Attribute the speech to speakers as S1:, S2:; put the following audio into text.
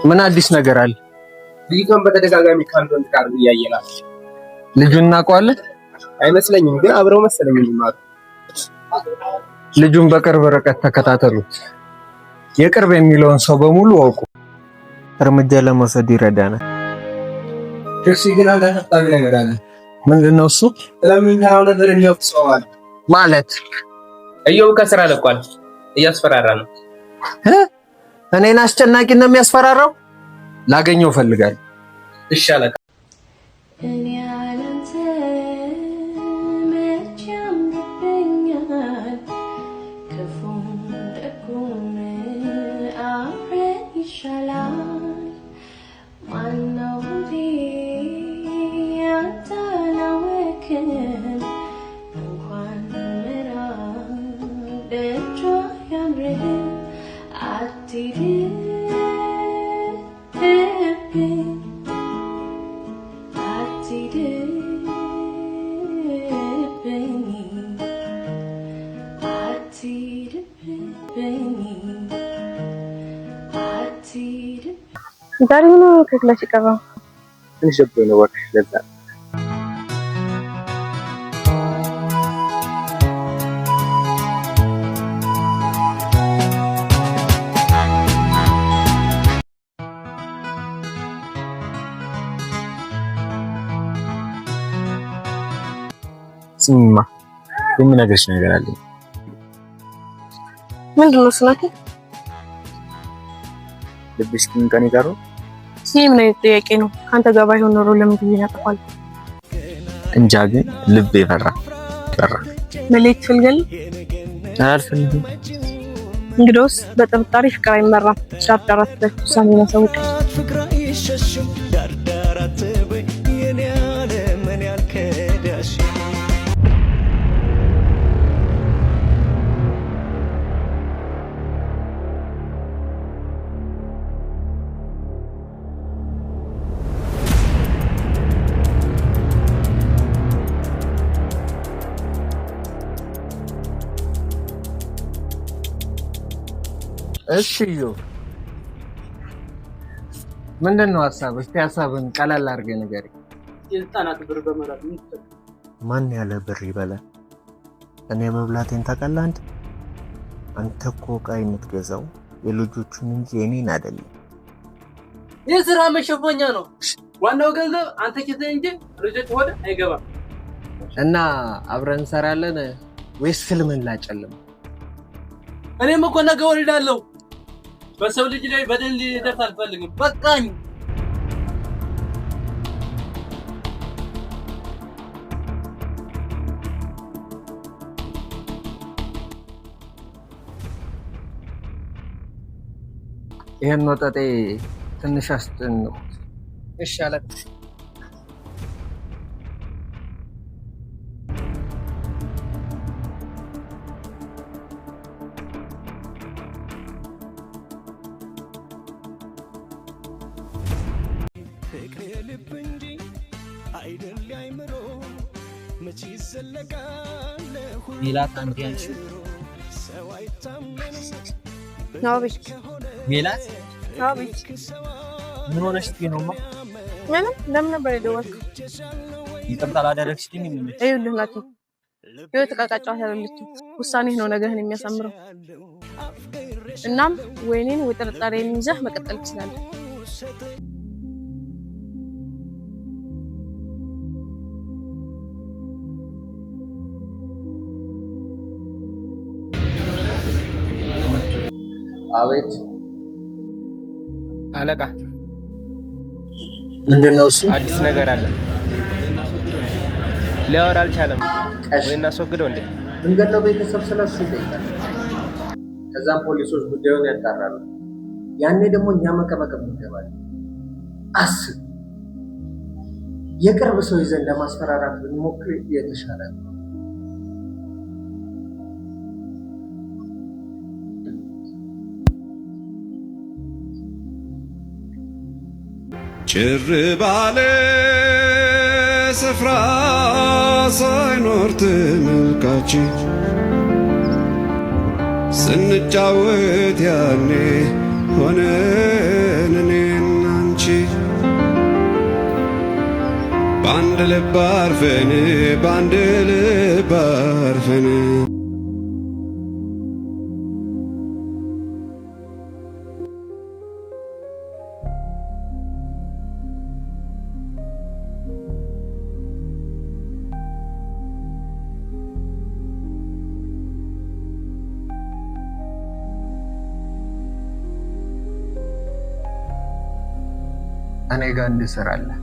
S1: ምን አዲስ ነገር አለ?
S2: ልጅቷን በተደጋጋሚ ካንዶን ጋር እያየናት።
S1: ልጁን እናውቀዋለን?
S2: አይመስለኝም፣ ግን አብረው መሰለኝ የሚማሩ።
S1: ልጁን በቅርብ ርቀት ተከታተሉት። የቅርብ የሚለውን ሰው በሙሉ አውቁ። እርምጃ ለመውሰድ ይረዳናል።
S2: እሺ፣ ግን አንተ ታጣሪ ነገር አለ።
S1: ምንድነው እሱ?
S2: ለምንኛው ነገር የሚያውቀዋል
S1: ማለት
S2: እየው ከስራ ለቋል፣ እያስፈራራ ነው።
S1: እኔን አስጨናቂ ነው የሚያስፈራራው? ላገኘው ፈልጋለሁ።
S2: እሺ አለቃ።
S3: እኔ አለንተ መቼም ይገኛል ክፉም ደጉም አብረን ይሻላል። ማነው ያንተን አወክን እንኳን ምዕራብ ደጇ ያምር አትሂድብኝ
S4: ዛሬ ነው ከክላስ ይቀርባል።
S2: ትንሽ ደብሮኝ ነው እባክሽ። ለዛ
S1: ስሚማ የምነግርሽ ነገር አለኝ።
S4: ምንድነው ስናት?
S1: ልብሽ ግን ከኔ ጋር ነው?
S4: ምን አይነት ጥያቄ ነው? ካንተ ጋር ባይሆን ኖሮ ለምን ያጠፋል?
S1: እንጃ ግን ልቤ ፈራ።
S4: መሌት ፈልገል
S1: አልፈልግም።
S4: እንግዲያውስ በጥርጣሬ ፍቅር አይመራም። ዳርዳራት በውሳኔ ማሳወቅ
S1: እሺ ዮ ምንድነው ሐሳብ? እስቲ ሐሳብን ቀላል አድርገህ ንገረኝ።
S2: የህፃናት ብር በመላክ
S1: ማን ያለ ብር ይበላል? እኔ መብላቴን ታውቃለህ? አንተ እኮ ዕቃ የምትገዛው የልጆቹን እንጂ የኔን አይደለም።
S2: የሥራ መሸፈኛ ነው ዋናው ገንዘብ። አንተ ኪስ እንጂ ልጆች ወደ አይገባም።
S1: እና አብረን እንሰራለን ወይስ ፊልምን ላጨልም?
S2: እኔም እኮ ነገ ወልዳለሁ። በሰው ልጅ ላይ በደል ሊደርስ አልፈልግም። በቃኝ።
S1: ይሄን ወጣጤ ትንሽ አስጨንቁ።
S2: እሺ አለቃ።
S1: ሜላት አንዴ አንቺ
S4: ናውብሽ
S1: ሜላት
S4: ናውብሽ
S1: ምን ሆነሽ ነው?
S4: ለምን ነበር የደወልከው?
S1: ይቅርታ አላደረግሽልኝ?
S4: ይኸውልህ ናቲ፣ ህይወት ቃቃጫ አይደለችም። ውሳኔህ ነው ነገህን የሚያሳምረው። እናም ወይኔን ወይ ጥርጣሬን ይዘህ መቀጠል ትችላለህ።
S1: አቤት
S2: አለቃ።
S1: ምንድነው እሱ?
S2: አዲስ ነገር አለ። ሊያወራ አልቻለም ወይ? እናስወግደው እንዴ?
S1: እንገለው። ቤተሰብ ስለሱ ይጠይቃል። ከዛም ፖሊሶች ጉዳዩን ያጣራሉ። ያኔ ደግሞ እኛ መቀመቀም እንገባለን። አስብ፣ የቅርብ ሰው ይዘን ለማስፈራራት ብንሞክር የተሻለ ነው።
S5: ጭር ባለ ስፍራ ሳይኖር ተመልካች ስንጫወት ያኔ ሆነን እኔና በአንድ ልብ አርፈን በአንድ ልብ አርፈን
S1: እኔ ጋር እንድሰራለህ